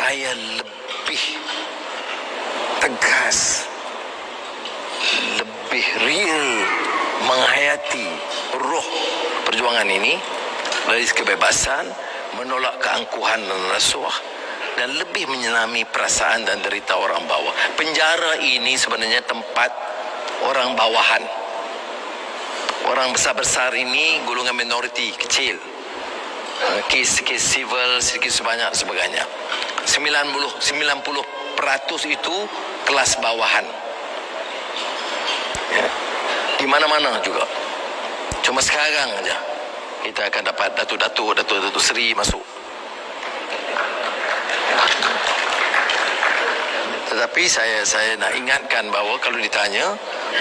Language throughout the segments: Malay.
saya lebih tegas, lebih real menghayati roh perjuangan ini dari kebebasan, menolak keangkuhan dan rasuah, dan lebih menyelami perasaan dan derita orang bawah. Penjara ini sebenarnya tempat orang bawahan. Orang besar-besar ini golongan minoriti kecil. Kes-kes civil sedikit sebanyak sebagainya. 90% itu kelas bawahan. Ya. Di mana-mana juga. Cuma sekarang aja kita akan dapat Datuk Seri masuk. Tetapi saya nak ingatkan bahawa kalau ditanya,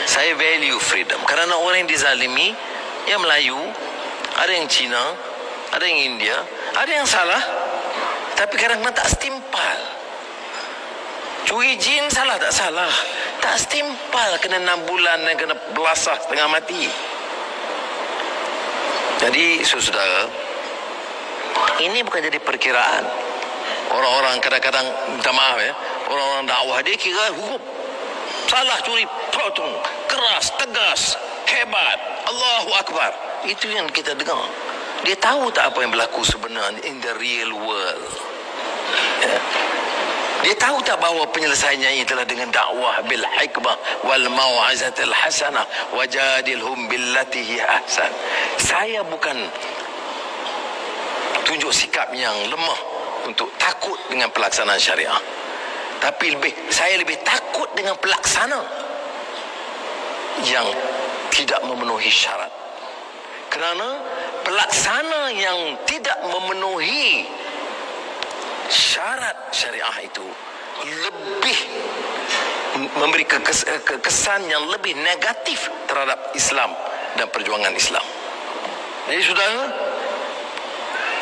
saya value freedom. Kerana orang yang dizalimi, yang Melayu, ada yang Cina, ada yang India, ada yang salah, tapi kadang-kadang tak setimpal. Curi jin salah tak salah, tak setimpal, kena 6 bulan dan kena belasah setengah mati. Jadi saudara, ini bukan jadi perkiraan. Orang-orang kadang-kadang, minta maaf ya, orang-orang dakwah dia kira hukum. Salah curi, potong, keras, tegas, hebat, Allahu Akbar. Itu yang kita dengar. Dia tahu tak apa yang berlaku sebenarnya in the real world. Ya. Dia tahu tak bahawa penyelesaiannya adalah dengan dakwah bil hikmah wal mau'izatil hasanah wajadilhum billati hi ahsan. Saya bukan tunjuk sikap yang lemah untuk takut dengan pelaksanaan syariah, tapi saya lebih takut dengan pelaksana yang tidak memenuhi syarat. Kerana pelaksana yang tidak memenuhi syarat syariah itu lebih memberi kesan yang lebih negatif terhadap Islam dan perjuangan Islam. Jadi saudara,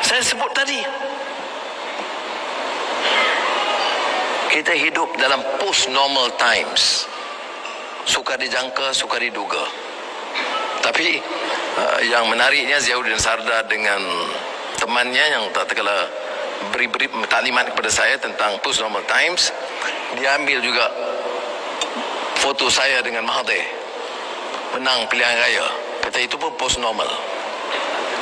saya sebut tadi, kita hidup dalam post-normal times. Suka dijangka, suka diduga. Tapi yang menariknya, Ziauddin Sardar dengan temannya yang tak terkala beri taklimat kepada saya tentang post-normal times, dia ambil juga foto saya dengan Mahathir menang pilihan raya. Kata itu pun post-normal.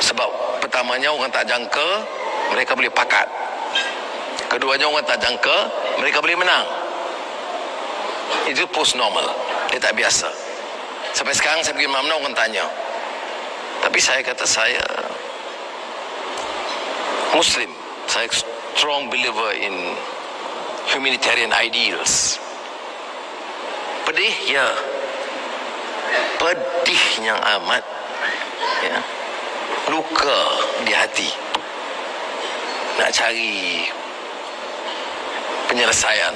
Sebab pertamanya orang tak jangka mereka boleh pakat. Keduanya orang tak jangka mereka boleh menang. Itu post-normal. Dia tak biasa. Sampai sekarang saya pergi mana-mana orang tanya. Tapi saya kata saya Muslim. Saya strong believer in humanitarian ideals. Pedih, ya. Pedihnya amat. Ya. Luka di hati. Nak cari penyelesaian,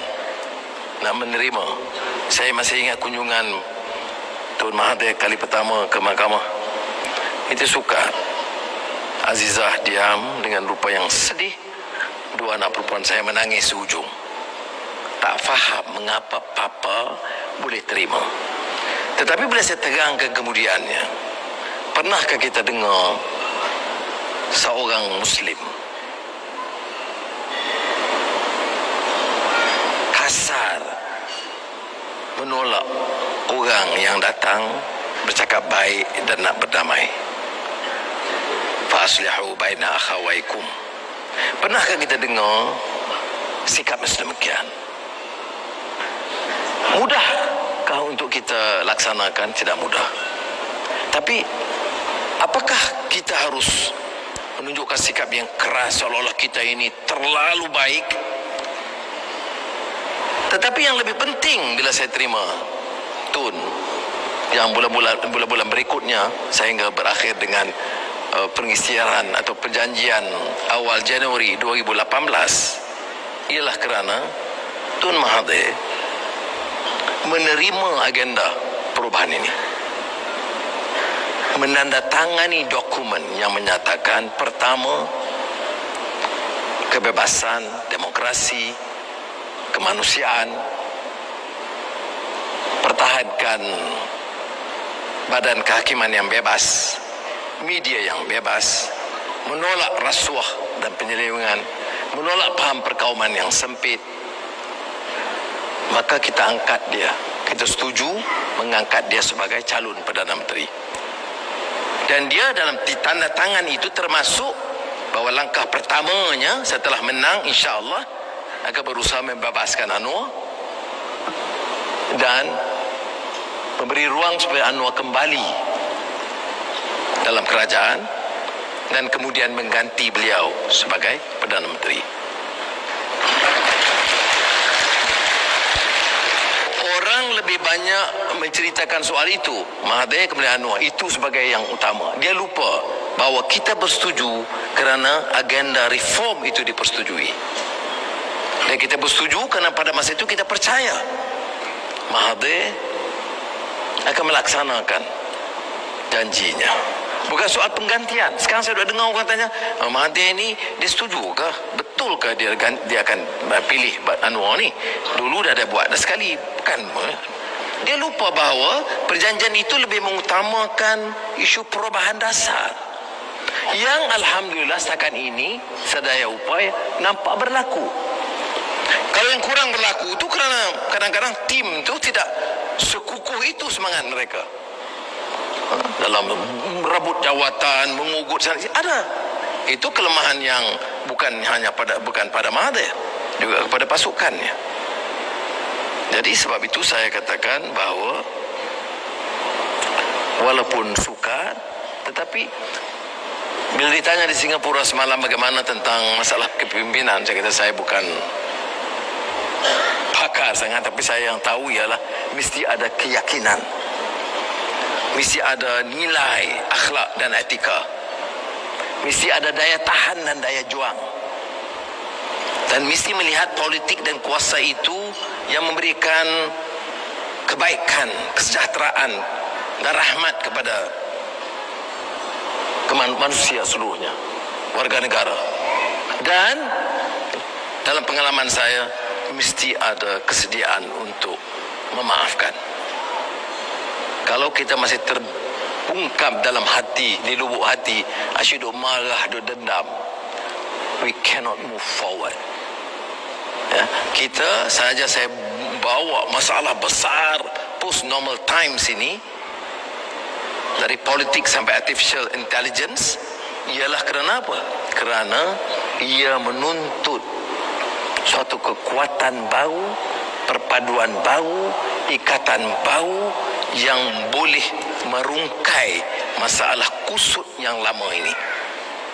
nak menerima. Saya masih ingat kunjungan Tun Mahathir kali pertama ke mahkamah. Itu suka Azizah diam dengan rupa yang sedih. Dua anak perempuan saya menangis sehujung. Tak faham mengapa papa boleh terima. Tetapi bila saya terangkan kemudiannya, pernahkah kita dengar seorang Muslim kasar menolak orang yang datang bercakap baik dan nak berdamai? Faslihu baina akhawaikum. Pernahkah kita dengar sikap sedemikian? Mudahkah untuk kita laksanakan? Tidak mudah. Tapi apakah kita harus menunjukkan sikap yang keras seolah-olah kita ini terlalu baik? Tetapi yang lebih penting bila saya terima Tun, yang bulan-bulan berikutnya sehingga berakhir dengan pengisytiharan atau perjanjian awal Januari 2018, ialah kerana Tun Mahathir menerima agenda perubahan ini, menandatangani dokumen yang menyatakan pertama, kebebasan, demokrasi, kemanusiaan, pertahankan badan kehakiman yang bebas, media yang bebas, menolak rasuah dan penyelewengan, menolak faham perkauman yang sempit, maka kita angkat dia. Kita setuju mengangkat dia sebagai calon Perdana Menteri. Dan dia dalam tanda tangan itu termasuk bahawa langkah pertamanya setelah menang, insya-Allah akan berusaha membebaskan Anwar dan memberi ruang supaya Anwar kembali dalam kerajaan dan kemudian mengganti beliau sebagai Perdana Menteri. Orang lebih banyak menceritakan soal itu, Mahathir kemudian Anwar, itu sebagai yang utama. Dia lupa bahawa kita bersetuju kerana agenda reform itu dipersetujui. Dan kita bersetuju kerana pada masa itu kita percaya Mahathir akan melaksanakan janjinya. Bukan soal penggantian. Sekarang saya sudah dengar orang tanya, Mahathir ini dia setuju ke? Betulkah dia akan pilih Anwar ni? Dulu dah ada buat dah sekali. Bukan. Dia lupa bahawa perjanjian itu lebih mengutamakan isu perubahan dasar. Yang Alhamdulillah setakat ini sedaya upaya nampak berlaku. Kalau yang kurang berlaku itu kerana kadang-kadang tim itu tidak sekukuh itu semangat mereka. Dalam merebut jawatan, mengugut ada. Itu kelemahan yang bukan pada Mahathir, juga kepada pasukannya. Jadi sebab itu saya katakan bahawa walaupun sukar, tetapi bila ditanya di Singapura semalam bagaimana tentang masalah kepimpinan, saya kata saya bukan pakar sangat, tapi saya yang tahu ialah mesti ada keyakinan, mesti ada nilai akhlak dan etika, mesti ada daya tahan dan daya juang, dan mesti melihat politik dan kuasa itu yang memberikan kebaikan, kesejahteraan dan rahmat kepada manusia seluruhnya, warga negara. Dan dalam pengalaman saya mesti ada kesediaan untuk memaafkan. Kalau kita masih terbungkam dalam hati, di lubuk hati, asyik duk marah, duk dendam, we cannot move forward. Ya, saya bawa masalah besar post normal times ini dari politik sampai artificial intelligence ialah kerana apa? Kerana ia menuntut suatu kekuatan baru, perpaduan baru, ikatan baru yang boleh merungkai masalah kusut yang lama ini.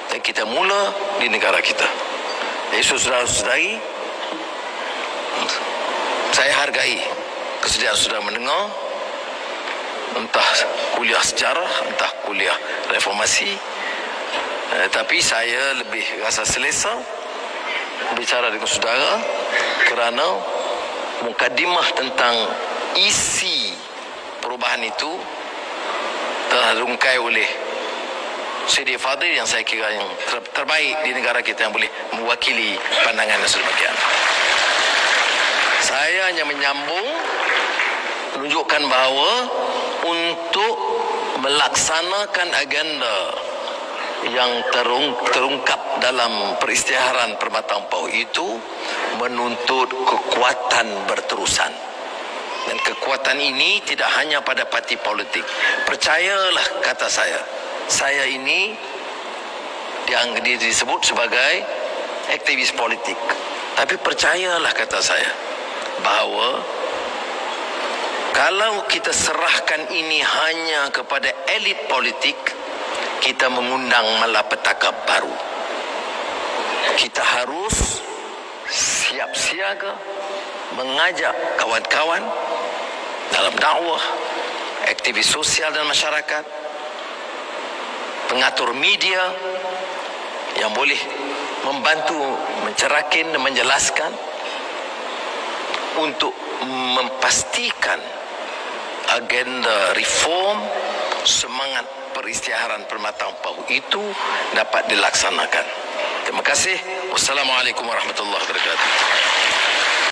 Dan kita mula di negara kita. Jadi saudara-saudari, saya hargai kesediaan saudara mendengar, entah kuliah sejarah, entah kuliah reformasi, tapi saya lebih rasa selesa bicara dengan saudara kerana mukadimah tentang isi perubahan itu telah dirungkai oleh Sidi Fadil yang saya kira yang terbaik di negara kita yang boleh mewakili pandangan yang sedemikian. Saya hanya menyambung, menunjukkan bahawa untuk melaksanakan agenda yang terungkap dalam peristiharan Permatang Pauh itu menuntut kekuatan berterusan. Dan kekuatan ini tidak hanya pada parti politik. Percayalah kata saya ini yang disebut sebagai aktivis politik. Tapi percayalah kata saya bahawa kalau kita serahkan ini hanya kepada elit politik, kita mengundang malapetaka baru. Kita harus siap siaga mengajak kawan-kawan dalam dakwah, aktivis sosial dan masyarakat, pengatur media yang boleh membantu mencerakin dan menjelaskan untuk memastikan agenda reform, semangat peristiharan Permatang Pauh itu dapat dilaksanakan. Terima kasih. Wassalamualaikum warahmatullahi wabarakatuh.